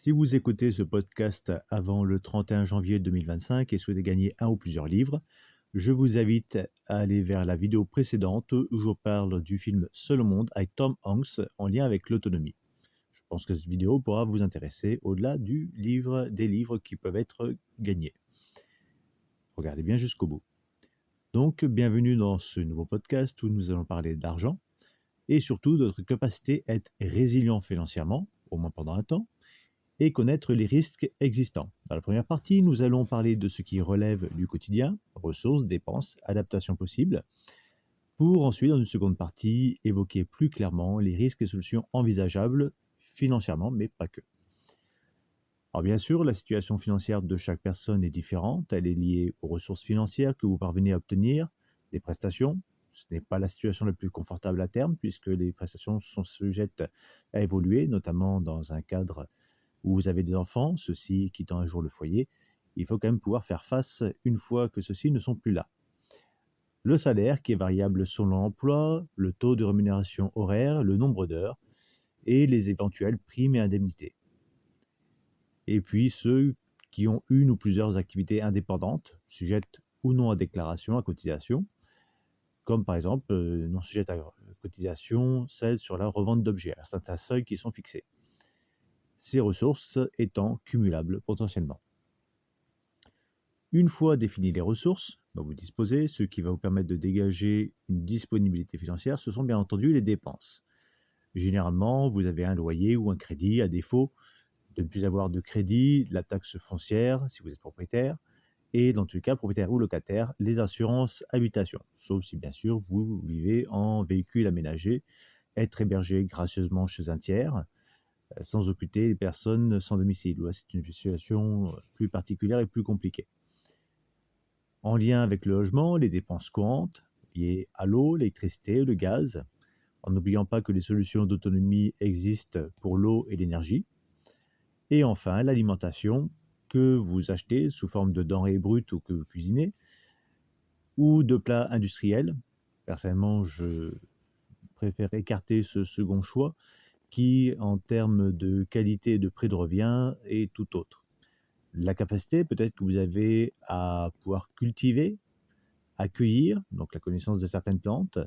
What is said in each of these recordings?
Si vous écoutez ce podcast avant le 31 janvier 2025 et souhaitez gagner un ou plusieurs livres, je vous invite à aller vers la vidéo précédente où je vous parle du film Seul au monde avec Tom Hanks en lien avec l'autonomie. Je pense que cette vidéo pourra vous intéresser au-delà des livres qui peuvent être gagnés. Regardez bien jusqu'au bout. Donc, bienvenue dans ce nouveau podcast où nous allons parler d'argent et surtout de notre capacité à être résilient financièrement, au moins pendant un temps, et connaître les risques existants. Dans la première partie, nous allons parler de ce qui relève du quotidien, ressources, dépenses, adaptations possibles, pour ensuite, dans une seconde partie, évoquer plus clairement les risques et solutions envisageables financièrement, mais pas que. Alors bien sûr, la situation financière de chaque personne est différente, elle est liée aux ressources financières que vous parvenez à obtenir, des prestations. Ce n'est pas la situation la plus confortable à terme, puisque les prestations sont sujettes à évoluer, notamment dans un cadre où vous avez des enfants, ceux-ci quittant un jour le foyer, il faut quand même pouvoir faire face une fois que ceux-ci ne sont plus là. Le salaire qui est variable selon l'emploi, le taux de rémunération horaire, le nombre d'heures et les éventuelles primes et indemnités. Et puis ceux qui ont une ou plusieurs activités indépendantes, sujettes ou non à déclaration, à cotisation, comme par exemple non sujettes à cotisation, celles sur la revente d'objets, à certains seuils qui sont fixés. Ces ressources étant cumulables potentiellement. Une fois définies les ressources dont vous disposez, ce qui va vous permettre de dégager une disponibilité financière, ce sont bien entendu les dépenses. Généralement, vous avez un loyer ou un crédit, à défaut de ne plus avoir de crédit, la taxe foncière si vous êtes propriétaire, et dans tous les cas, propriétaire ou locataire, les assurances habitation, sauf si bien sûr vous vivez en véhicule aménagé, être hébergé gracieusement chez un tiers, sans occulter les personnes sans domicile. Là, c'est une situation plus particulière et plus compliquée. En lien avec le logement, les dépenses courantes liées à l'eau, l'électricité, le gaz, en n'oubliant pas que les solutions d'autonomie existent pour l'eau et l'énergie. Et enfin, l'alimentation que vous achetez sous forme de denrées brutes ou que vous cuisinez, ou de plats industriels. Personnellement, je préfère écarter ce second choix qui, en termes de qualité et de prix de revient, est tout autre. La capacité peut-être que vous avez à pouvoir cultiver, accueillir, donc la connaissance de certaines plantes,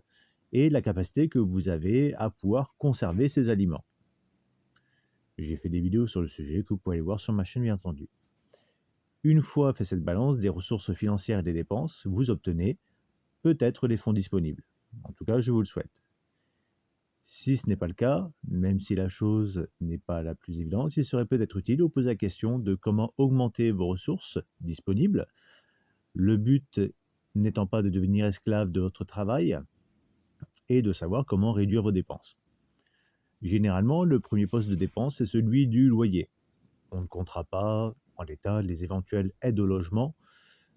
et la capacité que vous avez à pouvoir conserver ces aliments. J'ai fait des vidéos sur le sujet que vous pouvez aller voir sur ma chaîne bien entendu. Une fois fait cette balance des ressources financières et des dépenses, vous obtenez peut-être les fonds disponibles. En tout cas, je vous le souhaite. Si ce n'est pas le cas, même si la chose n'est pas la plus évidente, il serait peut-être utile de vous poser la question de comment augmenter vos ressources disponibles, le but n'étant pas de devenir esclave de votre travail, et de savoir comment réduire vos dépenses. Généralement, le premier poste de dépense est celui du loyer. On ne comptera pas, en l'état, les éventuelles aides au logement,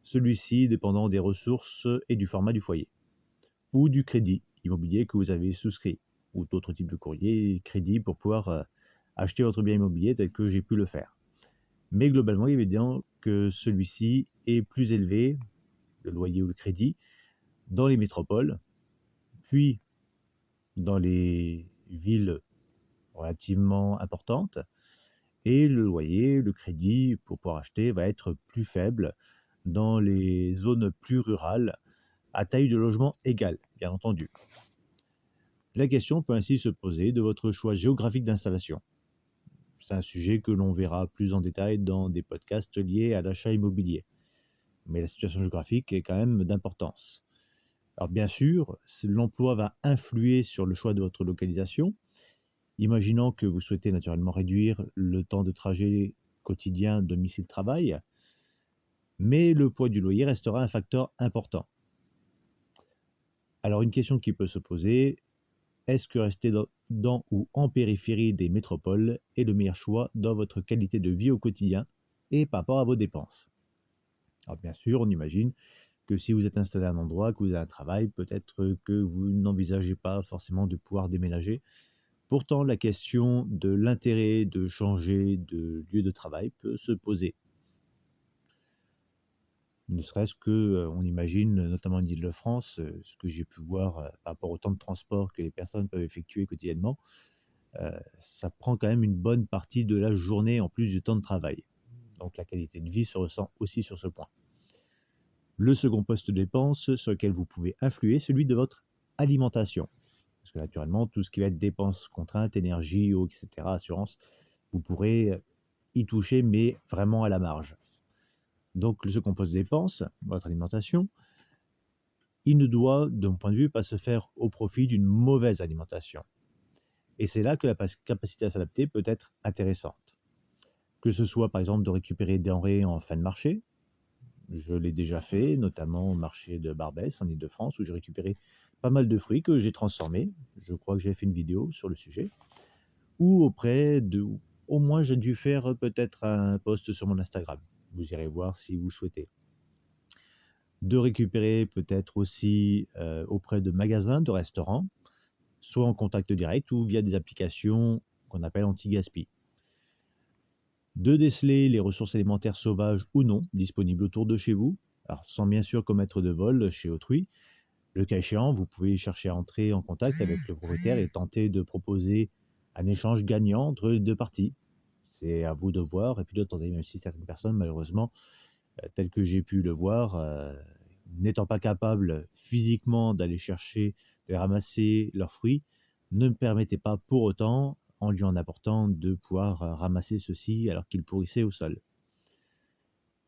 celui-ci dépendant des ressources et du format du foyer, ou du crédit immobilier que vous avez souscrit, ou d'autres types de courriers, crédits pour pouvoir acheter votre bien immobilier tel que j'ai pu le faire. Mais globalement, il est évident que celui-ci est plus élevé, le loyer ou le crédit, dans les métropoles, puis dans les villes relativement importantes, et le loyer, le crédit pour pouvoir acheter va être plus faible dans les zones plus rurales, à taille de logement égale, bien entendu. La question peut ainsi se poser de votre choix géographique d'installation. C'est un sujet que l'on verra plus en détail dans des podcasts liés à l'achat immobilier. Mais la situation géographique est quand même d'importance. Alors bien sûr, l'emploi va influer sur le choix de votre localisation. Imaginons que vous souhaitez naturellement réduire le temps de trajet quotidien domicile-travail, mais le poids du loyer restera un facteur important. Alors une question qui peut se poser, est-ce que rester dans ou en périphérie des métropoles est le meilleur choix dans votre qualité de vie au quotidien et par rapport à vos dépenses? Alors bien sûr, on imagine que si vous êtes installé à un endroit, que vous avez un travail, peut-être que vous n'envisagez pas forcément de pouvoir déménager. Pourtant, la question de l'intérêt de changer de lieu de travail peut se poser. Ne serait-ce que, on imagine, notamment en Île-de-France, ce que j'ai pu voir par rapport au temps de transport que les personnes peuvent effectuer quotidiennement, ça prend quand même une bonne partie de la journée en plus du temps de travail. Donc la qualité de vie se ressent aussi sur ce point. Le second poste de dépense sur lequel vous pouvez influer, celui de votre alimentation. Parce que naturellement, tout ce qui va être dépenses contraintes, énergie, eau, etc., assurance, vous pourrez y toucher, mais vraiment à la marge. Donc le second poste de dépense, votre alimentation, il ne doit, de mon point de vue, pas se faire au profit d'une mauvaise alimentation. Et c'est là que la capacité à s'adapter peut être intéressante. Que ce soit par exemple de récupérer des denrées en fin de marché, je l'ai déjà fait, notamment au marché de Barbès en Ile-de-France, où j'ai récupéré pas mal de fruits que j'ai transformés. Je crois que j'ai fait une vidéo sur le sujet. Ou auprès de... Au moins, j'ai dû faire peut-être un post sur mon Instagram. Vous irez voir si vous souhaitez. De récupérer peut-être aussi auprès de magasins, de restaurants, soit en contact direct ou via des applications qu'on appelle anti-gaspi. De déceler les ressources alimentaires sauvages ou non disponibles autour de chez vous, alors sans bien sûr commettre de vol chez autrui. Le cas échéant, vous pouvez chercher à entrer en contact avec le propriétaire et tenter de proposer un échange gagnant entre les deux parties. C'est à vous de voir et puis d'attendre, même si certaines personnes, malheureusement, telles que j'ai pu le voir, n'étant pas capables physiquement d'aller chercher, de ramasser leurs fruits, ne me permettez pas pour autant, en lui en apportant, de pouvoir ramasser ceux-ci alors qu'ils pourrissaient au sol.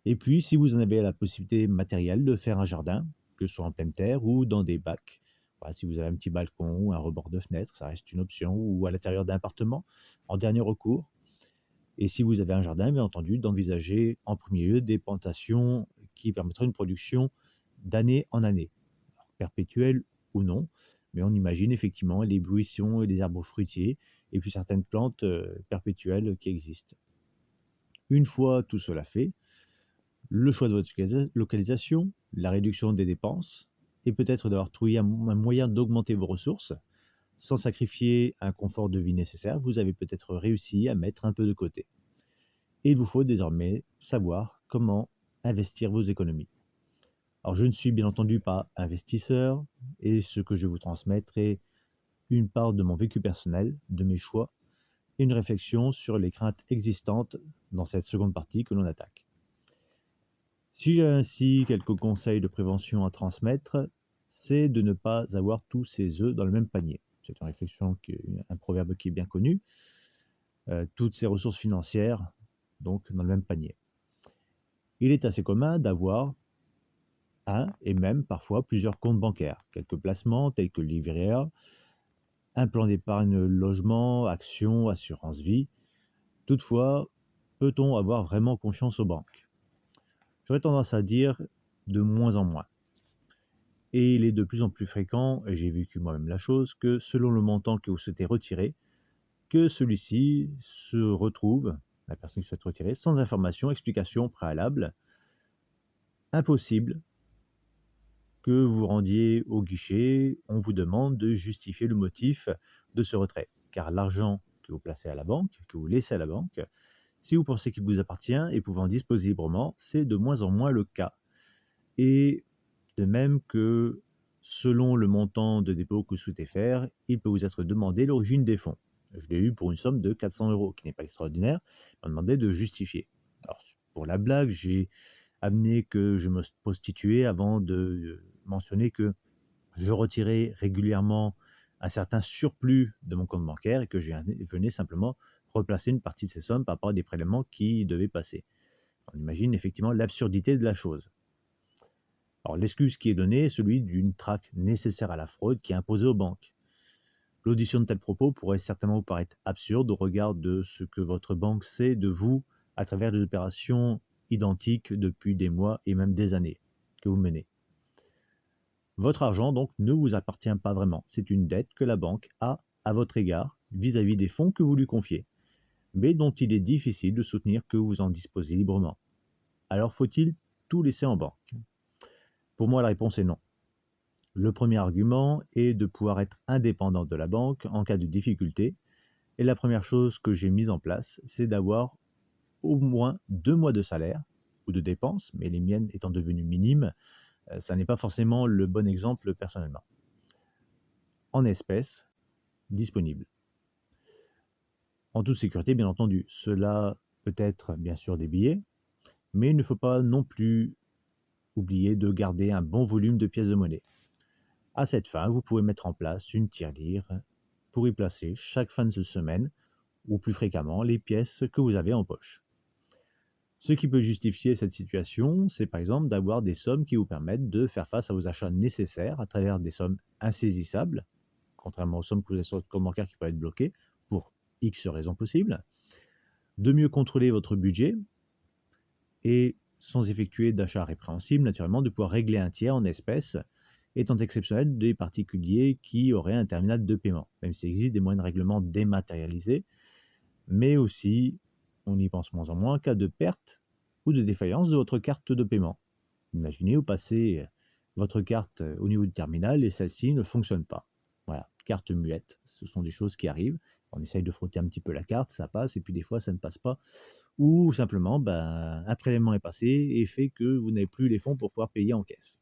Et puis, si vous en avez la possibilité matérielle de faire un jardin, que ce soit en pleine terre ou dans des bacs, voilà, si vous avez un petit balcon ou un rebord de fenêtre, ça reste une option, ou à l'intérieur d'un appartement, en dernier recours. Et si vous avez un jardin, bien entendu, d'envisager en premier lieu des plantations qui permettraient une production d'année en année, alors, perpétuelle ou non, mais on imagine effectivement les buissons et les arbres fruitiers, et puis certaines plantes perpétuelles qui existent. Une fois tout cela fait, le choix de votre localisation, la réduction des dépenses, et peut-être d'avoir trouvé un moyen d'augmenter vos ressources, sans sacrifier un confort de vie nécessaire, vous avez peut-être réussi à mettre un peu de côté. Et il vous faut désormais savoir comment investir vos économies. Alors je ne suis bien entendu pas investisseur, et ce que je vais vous transmettre est une part de mon vécu personnel, de mes choix, et une réflexion sur les craintes existantes dans cette seconde partie que l'on attaque. Si j'ai ainsi quelques conseils de prévention à transmettre, c'est de ne pas avoir tous ses œufs dans le même panier. C'est une réflexion, un proverbe qui est bien connu. Toutes ses ressources financières, donc, dans le même panier. Il est assez commun d'avoir un et même parfois plusieurs comptes bancaires, quelques placements tels que le livret A, un plan d'épargne logement, actions, assurance vie. Toutefois, peut-on avoir vraiment confiance aux banques? J'aurais tendance à dire de moins en moins. Et il est de plus en plus fréquent, et j'ai vécu moi-même la chose, que selon le montant que vous souhaitez retirer, que celui-ci se retrouve, la personne qui souhaite retirer, sans information, explication préalable. Impossible que vous rendiez au guichet, on vous demande de justifier le motif de ce retrait. Car l'argent que vous placez à la banque, que vous laissez à la banque, si vous pensez qu'il vous appartient et pouvant en disposer librement, c'est de moins en moins le cas. Et de même que selon le montant de dépôt que vous souhaitez faire, il peut vous être demandé l'origine des fonds. Je l'ai eu pour une somme de 400 €, qui n'est pas extraordinaire. On m'a demandé de justifier. Alors, pour la blague, j'ai amené que je me prostituais avant de mentionner que je retirais régulièrement un certain surplus de mon compte bancaire et que je venais simplement replacer une partie de ces sommes par rapport à des prélèvements qui devaient passer. On imagine effectivement l'absurdité de la chose. Alors l'excuse qui est donnée est celui d'une traque nécessaire à la fraude qui est imposée aux banques. L'audition de tels propos pourrait certainement vous paraître absurde au regard de ce que votre banque sait de vous à travers des opérations identiques depuis des mois et même des années que vous menez. Votre argent donc ne vous appartient pas vraiment. C'est une dette que la banque a à votre égard vis-à-vis des fonds que vous lui confiez, mais dont il est difficile de soutenir que vous en disposez librement. Alors faut-il tout laisser en banque? Pour moi, la réponse est non. Le premier argument est de pouvoir être indépendant de la banque en cas de difficulté. Et la première chose que j'ai mise en place, c'est d'avoir au moins 2 mois de salaire ou de dépenses, mais les miennes étant devenues minimes, ça n'est pas forcément le bon exemple personnellement, en espèces disponibles. En toute sécurité, bien entendu. Cela peut être bien sûr des billets, mais il ne faut pas non plus oublier de garder un bon volume de pièces de monnaie. À cette fin, vous pouvez mettre en place une tirelire pour y placer chaque fin de semaine ou plus fréquemment les pièces que vous avez en poche. Ce qui peut justifier cette situation, c'est par exemple d'avoir des sommes qui vous permettent de faire face à vos achats nécessaires à travers des sommes insaisissables, contrairement aux sommes que vous avez sur votre compte bancaire qui peuvent être bloquées pour X raisons possibles, de mieux contrôler votre budget et, sans effectuer d'achats répréhensibles, naturellement, de pouvoir régler un tiers en espèces, étant exceptionnel des particuliers qui auraient un terminal de paiement, même s'il existe des moyens de règlement dématérialisés, mais aussi, on y pense moins en moins, en cas de perte ou de défaillance de votre carte de paiement. Imaginez, vous passez votre carte au niveau du terminal et celle-ci ne fonctionne pas. Voilà, carte muette, ce sont des choses qui arrivent. On essaye de frotter un petit peu la carte, ça passe, et puis des fois ça ne passe pas. Ou simplement, un prélèvement est passé et fait que vous n'avez plus les fonds pour pouvoir payer en caisse.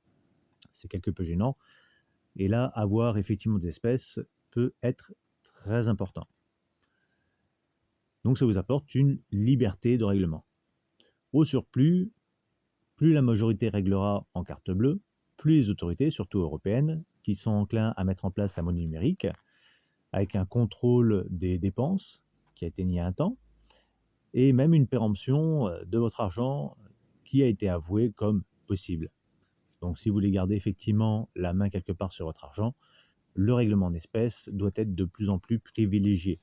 C'est quelque peu gênant. Et là, avoir effectivement des espèces peut être très important. Donc ça vous apporte une liberté de règlement. Au surplus, plus la majorité réglera en carte bleue, plus les autorités, surtout européennes, qui sont enclins à mettre en place la monnaie numérique, avec un contrôle des dépenses qui a été nié un temps, et même une péremption de votre argent qui a été avoué comme possible. Donc si vous voulez garder effectivement la main quelque part sur votre argent, le règlement en espèces doit être de plus en plus privilégié.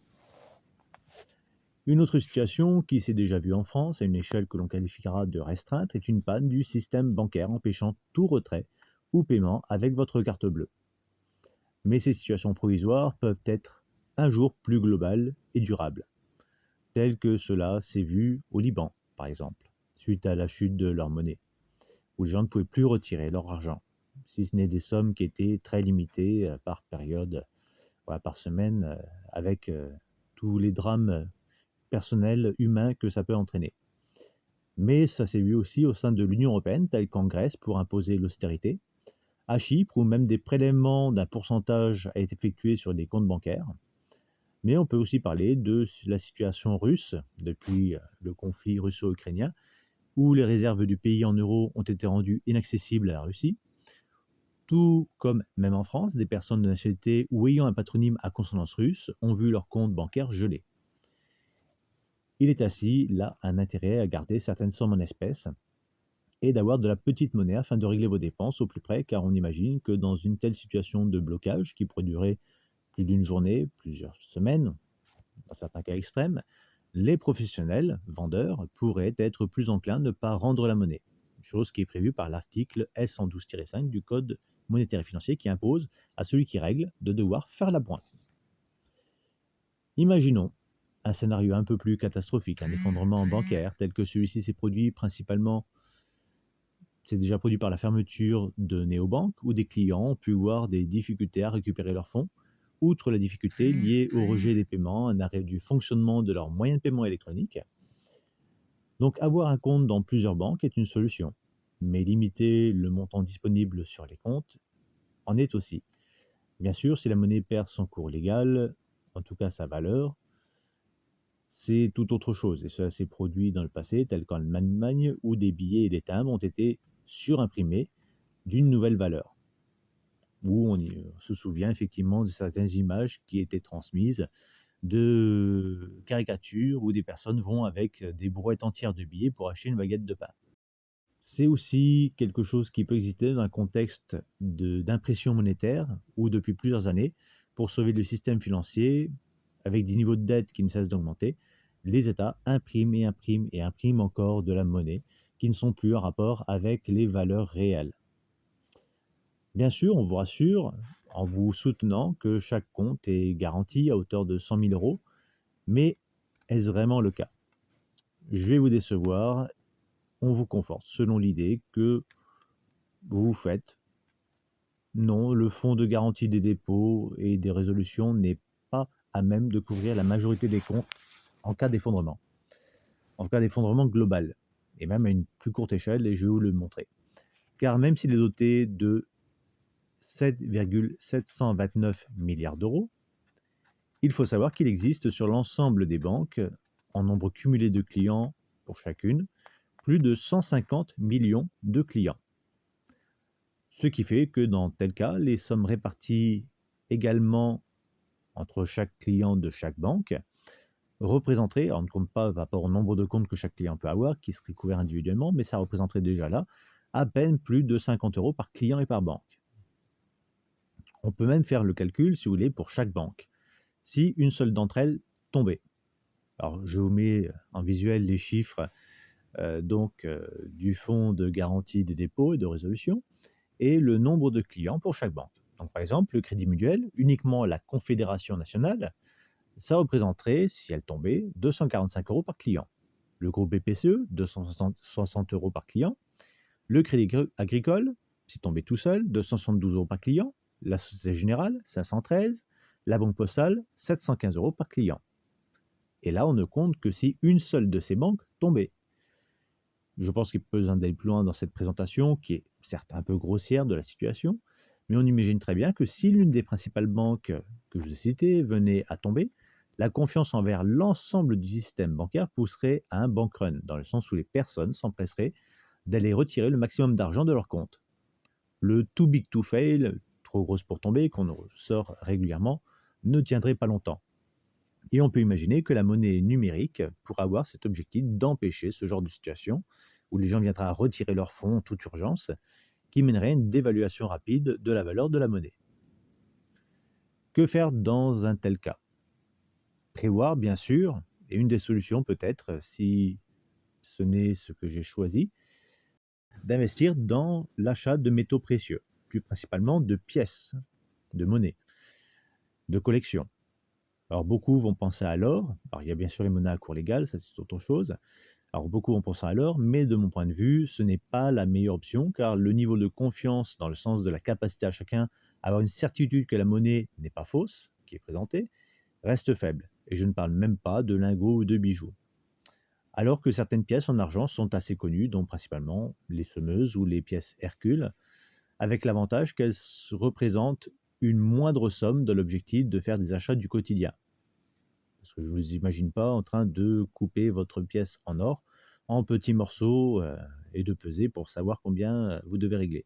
Une autre situation qui s'est déjà vue en France, à une échelle que l'on qualifiera de restreinte, est une panne du système bancaire empêchant tout retrait ou paiement avec votre carte bleue. Mais ces situations provisoires peuvent être un jour plus globales et durables, tel que cela s'est vu au Liban, par exemple, suite à la chute de leur monnaie, où les gens ne pouvaient plus retirer leur argent, si ce n'est des sommes qui étaient très limitées par période, par semaine, avec tous les drames personnels, humains que ça peut entraîner. Mais ça s'est vu aussi au sein de l'Union européenne, tel qu'en Grèce, pour imposer l'austérité, à Chypre, où même des prélèvements d'un pourcentage a été effectué sur des comptes bancaires. Mais on peut aussi parler de la situation russe, depuis le conflit russo-ukrainien, où les réserves du pays en euros ont été rendues inaccessibles à la Russie, tout comme, même en France, des personnes de nationalité ou ayant un patronyme à consonance russe ont vu leur compte bancaire gelé. Il est ainsi là un intérêt à garder certaines sommes en espèces et d'avoir de la petite monnaie afin de régler vos dépenses au plus près, car on imagine que dans une telle situation de blocage, qui pourrait durer plus d'une journée, plusieurs semaines, dans certains cas extrêmes, les professionnels, vendeurs, pourraient être plus enclins à ne pas rendre la monnaie, chose qui est prévue par l'article L112-5 du Code monétaire et financier qui impose à celui qui règle de devoir faire la pointe. Imaginons un scénario un peu plus catastrophique, un effondrement bancaire tel que celui-ci s'est déjà produit par la fermeture de néobanques où des clients ont pu voir des difficultés à récupérer leurs fonds, outre la difficulté liée au rejet des paiements, un arrêt du fonctionnement de leurs moyens de paiement électroniques. Donc avoir un compte dans plusieurs banques est une solution, mais limiter le montant disponible sur les comptes en est aussi. Bien sûr, si la monnaie perd son cours légal, en tout cas sa valeur, c'est tout autre chose. Et cela s'est produit dans le passé, tel qu'en Allemagne, où des billets et des timbres ont été surimprimés d'une nouvelle valeur, où on se souvient effectivement de certaines images qui étaient transmises de caricatures où des personnes vont avec des brouettes entières de billets pour acheter une baguette de pain. C'est aussi quelque chose qui peut exister dans un contexte d'impression monétaire où depuis plusieurs années, pour sauver le système financier, avec des niveaux de dette qui ne cessent d'augmenter, les États impriment et impriment et impriment encore de la monnaie qui ne sont plus en rapport avec les valeurs réelles. Bien sûr, on vous rassure en vous soutenant que chaque compte est garanti à hauteur de 100 000 euros, mais est-ce vraiment le cas? Je vais vous décevoir, on vous conforte selon l'idée que vous faites. Non, le fonds de garantie des dépôts et des résolutions n'est pas à même de couvrir la majorité des comptes en cas d'effondrement global, et même à une plus courte échelle, et je vais vous le montrer. Car même s'il est doté de 7,729 milliards d'euros, Il faut savoir qu'il existe sur l'ensemble des banques, en nombre cumulé de clients pour chacune, plus de 150 millions de clients. Ce qui fait que dans tel cas, les sommes réparties également entre chaque client de chaque banque représenterait, alors on ne compte pas par rapport au nombre de comptes que chaque client peut avoir, qui serait couvert individuellement, mais ça représenterait déjà là à peine plus de 50 € par client et par banque. On peut même faire le calcul, si vous voulez, pour chaque banque. Si une seule d'entre elles tombait. Alors, je vous mets en visuel les chiffres du fonds de garantie des dépôts et de résolution et le nombre de clients pour chaque banque. Donc, par exemple, le Crédit Mutuel, uniquement la Confédération nationale, ça représenterait, si elle tombait, 245 € par client. Le groupe BPCE, 260 € par client. Le Crédit Agricole, si tombait tout seul, 272 € par client. La Société Générale, 513. La Banque Postale, 715 € par client. Et là, on ne compte que si une seule de ces banques tombait. Je pense qu'il peut besoin d'aller plus loin dans cette présentation, qui est certes un peu grossière de la situation, mais on imagine très bien que si l'une des principales banques que je citais venait à tomber, la confiance envers l'ensemble du système bancaire pousserait à un bank run, dans le sens où les personnes s'empresseraient d'aller retirer le maximum d'argent de leur compte. Le too big to fail, trop grosse pour tomber, qu'on sort régulièrement, ne tiendrait pas longtemps. Et on peut imaginer que la monnaie numérique pourra avoir cet objectif d'empêcher ce genre de situation où les gens viendraient à retirer leurs fonds en toute urgence, qui mènerait à une dévaluation rapide de la valeur de la monnaie. Que faire dans un tel cas? Prévoir, bien sûr, et une des solutions peut-être, si ce n'est ce que j'ai choisi, d'investir dans l'achat de métaux précieux, plus principalement de pièces, de monnaie, de collection. Alors beaucoup vont penser à l'or. Alors il y a bien sûr les monnaies à cours légal, ça c'est autre chose. Alors beaucoup vont penser à l'or, mais de mon point de vue, ce n'est pas la meilleure option car le niveau de confiance dans le sens de la capacité à chacun à avoir une certitude que la monnaie n'est pas fausse, qui est présentée, reste faible. Et je ne parle même pas de lingots ou de bijoux. Alors que certaines pièces en argent sont assez connues, dont principalement les semeuses ou les pièces Hercule, avec l'avantage qu'elles représentent une moindre somme de l'objectif de faire des achats du quotidien. Parce que je ne vous imagine pas en train de couper votre pièce en or en petits morceaux et de peser pour savoir combien vous devez régler.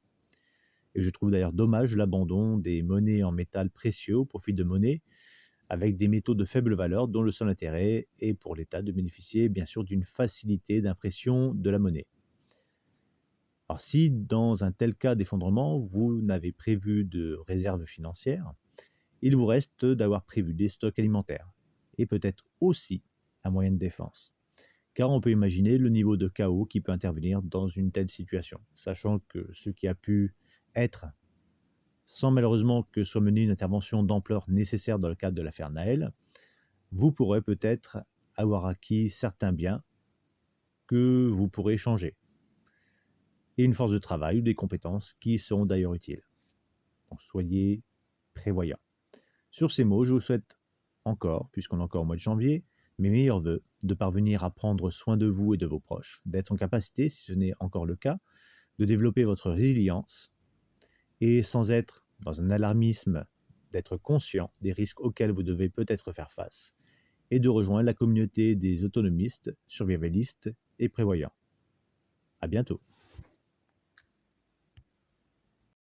Et je trouve d'ailleurs dommage l'abandon des monnaies en métal précieux au profit de monnaies avec des métaux de faible valeur dont le seul intérêt est pour l'État de bénéficier bien sûr d'une facilité d'impression de la monnaie. Alors si dans un tel cas d'effondrement, vous n'avez prévu de réserve financière, il vous reste d'avoir prévu des stocks alimentaires et peut-être aussi un moyen de défense. Car on peut imaginer le niveau de chaos qui peut intervenir dans une telle situation, sachant que ce qui a pu être, sans malheureusement que soit menée une intervention d'ampleur nécessaire dans le cadre de l'affaire Naël, vous pourrez peut-être avoir acquis certains biens que vous pourrez échanger, et une force de travail ou des compétences qui seront d'ailleurs utiles. Donc soyez prévoyants. Sur ces mots, je vous souhaite encore, puisqu'on est encore au mois de janvier, mes meilleurs voeux de parvenir à prendre soin de vous et de vos proches, d'être en capacité, si ce n'est encore le cas, de développer votre résilience et sans être dans un alarmisme, d'être conscient des risques auxquels vous devez peut-être faire face et de rejoindre la communauté des autonomistes, survivalistes et prévoyants. À bientôt.